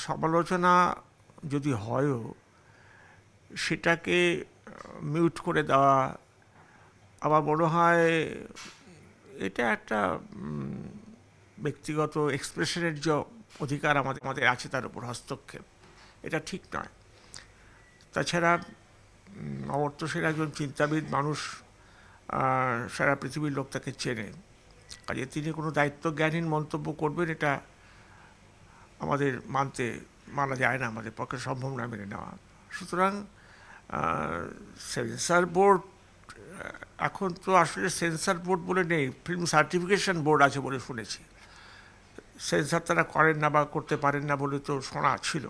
সমালোচনা যদি হয়ও সেটাকে মিউট করে দেওয়া আমার মনে হয় এটা একটা ব্যক্তিগত এক্সপ্রেশনের যে অধিকার আমাদের আমাদের আছে তার উপর হস্তক্ষেপ, এটা ঠিক নয়। তাছাড়া অমর্ত্য সেন একজন চিন্তাবিদ মানুষ, সারা পৃথিবীর লোক তাকে চেনে, কাজে তিনি কোনো দায়িত্বজ্ঞানহীন মন্তব্য করবেন এটা আমাদের মানা যায় না, আমাদের পক্ষে সম্ভব না মেনে নেওয়া। সুতরাং সেন্সার বোর্ড, এখন তো আসলে সেন্সার বোর্ড বলে নেই, ফিল্ম সার্টিফিকেশন বোর্ড আছে বলে শুনেছি। সেন্সার তারা করেন না বা করতে পারেন না বলে তো শোনা ছিল।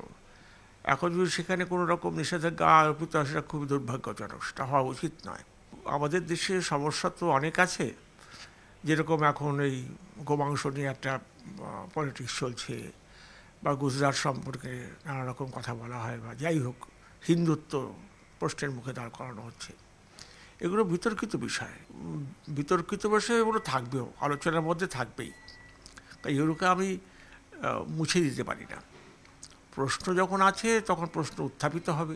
এখন যদি সেখানে কোনো রকম নিষেধাজ্ঞা আরোপিত হয় সেটা খুবই দুর্ভাগ্যজনক, সেটা হওয়া উচিত নয়। আমাদের দেশে সমস্যা তো অনেক আছে, যেরকম এখন এই গোমাংস নিয়ে একটা পলিটিক্স চলছে, বা গুজরাট সম্পর্কে নানা রকম কথা বলা হয়, বা যাই হোক হিন্দুত্ব প্রশ্নের মুখে দাঁড় করানো হচ্ছে। এগুলো বিতর্কিত বিষয়, বিতর্কিত বিষয় এগুলো থাকবেও, আলোচনার মধ্যে থাকবেই। তাই এগুলোকে আমি মুছে দিতে পারি না। প্রশ্ন যখন আছে তখন প্রশ্ন উত্থাপিত হবে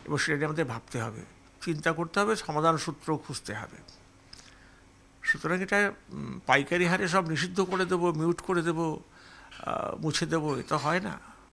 এবং সেটা নিয়ে আমাদের ভাবতে হবে, চিন্তা করতে হবে, সমাধান সূত্র খুঁজতে হবে। সুতরাং এটা পাইকারি হারে সব নিষিদ্ধ করে দেবো, মিউট করে দেবো, মুছে দেবো, এটা হয় না।